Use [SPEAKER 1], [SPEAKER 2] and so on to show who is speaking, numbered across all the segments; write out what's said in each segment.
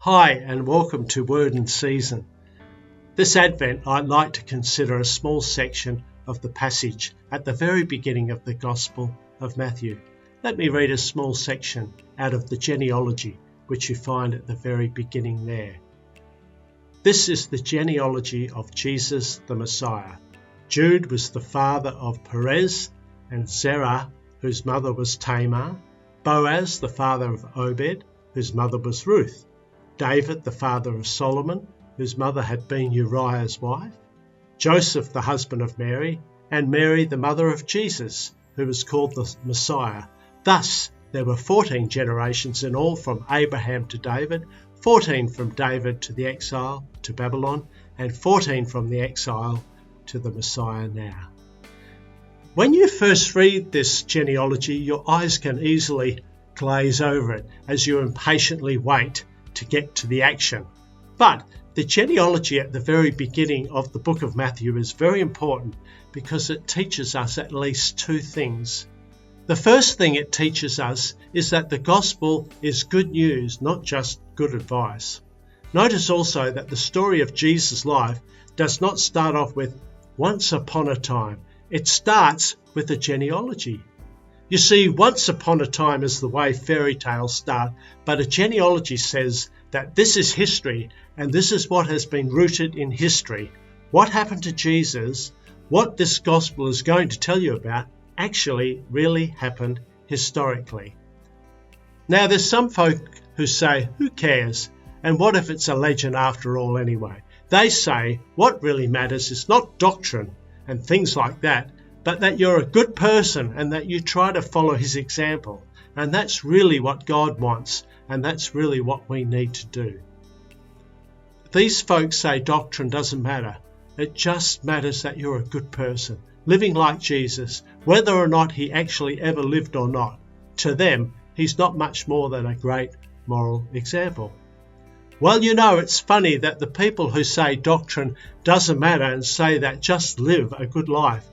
[SPEAKER 1] Hi and welcome to Word and Season. This Advent I'd like to consider a small section of the passage at the very beginning of the Gospel of Matthew. Let me read a small section out of the genealogy which you find at the very beginning there. This is the genealogy of Jesus the Messiah. Jude was the father of Perez and Zerah, whose mother was Tamar, Boaz the father of Obed, whose mother was Ruth, David, the father of Solomon, whose mother had been Uriah's wife, Joseph, the husband of Mary, and Mary, the mother of Jesus, who was called the Messiah. Thus, there were 14 generations in all from Abraham to David, 14 from David to the exile to Babylon, and 14 from the exile to the Messiah now. When you first read this genealogy, your eyes can easily glaze over it as you impatiently wait to get to the action. But the genealogy at the very beginning of the book of Matthew is very important because it teaches us at least two things. The first thing it teaches us is that the gospel is good news, not just good advice. Notice also that the story of Jesus' life does not start off with once upon a time. It starts with a genealogy. You see, once upon a time is the way fairy tales start, but a genealogy says that this is history and this is what has been rooted in history. What happened to Jesus, what this gospel is going to tell you about, actually really happened historically. Now, there's some folk who say, who cares? And what if it's a legend after all anyway? They say what really matters is not doctrine and things like that, but that you're a good person and that you try to follow his example. And that's really what God wants, and that's really what we need to do. These folks say doctrine doesn't matter. It just matters that you're a good person, living like Jesus, whether or not he actually ever lived or not. To them, he's not much more than a great moral example. Well, you know, it's funny that the people who say doctrine doesn't matter and say that just live a good life,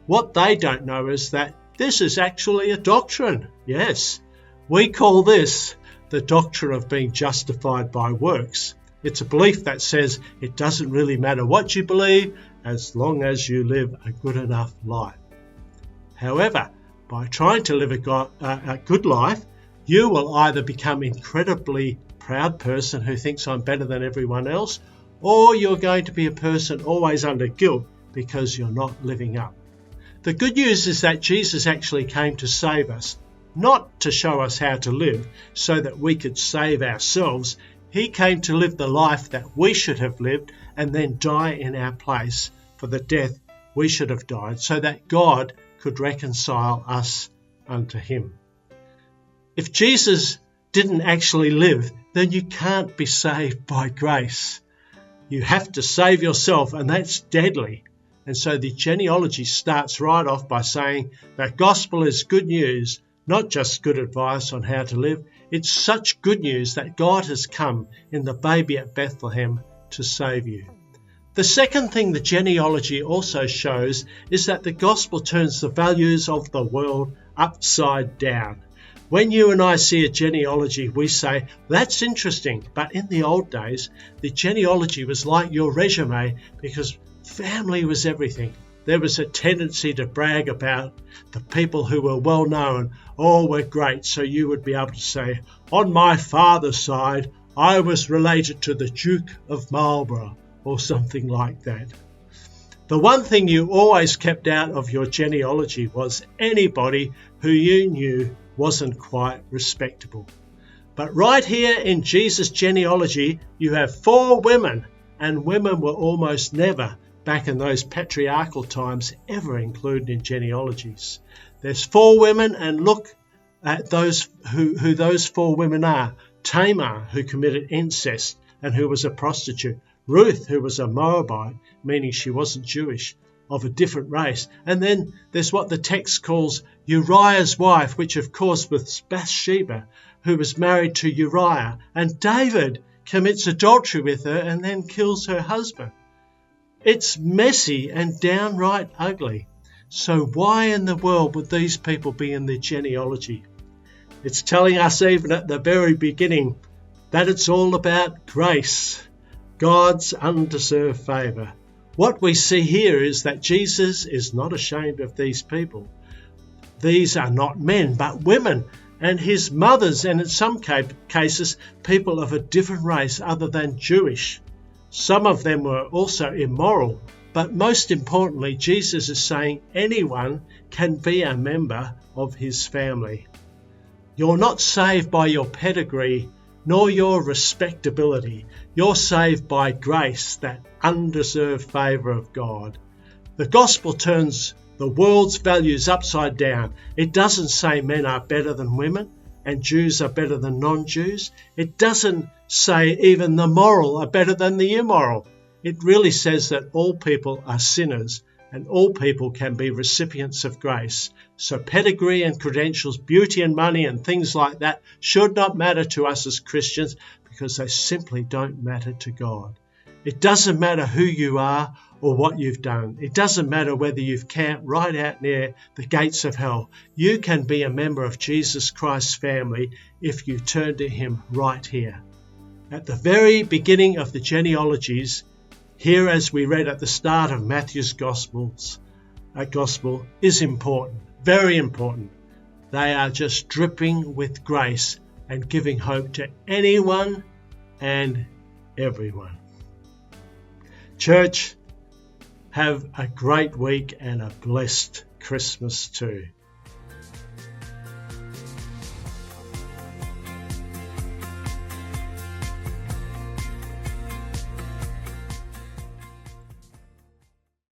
[SPEAKER 1] what they don't know is that this is actually a doctrine. Yes, we call this the doctrine of being justified by works. It's a belief that says it doesn't really matter what you believe as long as you live a good enough life. However, by trying to live a good life, you will either become an incredibly proud person who thinks I'm better than everyone else, or you're going to be a person always under guilt because you're not living up. The good news is that Jesus actually came to save us, not to show us how to live so that we could save ourselves. He came to live the life that we should have lived and then die in our place for the death we should have died so that God could reconcile us unto him. If Jesus didn't actually live, then you can't be saved by grace. You have to save yourself, and that's deadly. And so the genealogy starts right off by saying that gospel is good news, not just good advice on how to live. It's such good news that God has come in the baby at Bethlehem to save you. The second thing the genealogy also shows is that the gospel turns the values of the world upside down. When you and I see a genealogy, we say, that's interesting. But in the old days, the genealogy was like your resume because family was everything. There was a tendency to brag about the people who were well known, all were great. So you would be able to say, on my father's side, I was related to the Duke of Marlborough or something like that. The one thing you always kept out of your genealogy was anybody who you knew wasn't quite respectable. But right here in Jesus' genealogy, you have 4 women, and women were almost never, back in those patriarchal times, ever included in genealogies. There's 4 women, and look at those who those 4 women are. Tamar, who committed incest and who was a prostitute. Ruth, who was a Moabite, meaning she wasn't Jewish, of a different race. And then there's what the text calls Uriah's wife, which of course was Bathsheba, who was married to Uriah. And David commits adultery with her and then kills her husband. It's messy and downright ugly. So why in the world would these people be in the genealogy? It's telling us even at the very beginning that it's all about grace, God's undeserved favour. What we see here is that Jesus is not ashamed of these people. These are not men, but women, and his mothers, and in some cases, people of a different race other than Jewish. Some of them were also immoral, but most importantly, Jesus is saying anyone can be a member of his family. You're not saved by your pedigree, nor your respectability. You're saved by grace, that undeserved favour of God. The gospel turns the world's values upside down. It doesn't say men are better than women and Jews are better than non-Jews. It doesn't say even the moral are better than the immoral. It really says that all people are sinners and all people can be recipients of grace. So pedigree and credentials, beauty and money and things like that should not matter to us as Christians because they simply don't matter to God. It doesn't matter who you are or what you've done. It doesn't matter whether you've camped right out near the gates of hell. You can be a member of Jesus Christ's family if you turn to him right here. At the very beginning of the genealogies, here as we read at the start of Matthew's gospel is important, very important. They are just dripping with grace and giving hope to anyone and everyone. Church, have a great week and a blessed Christmas too.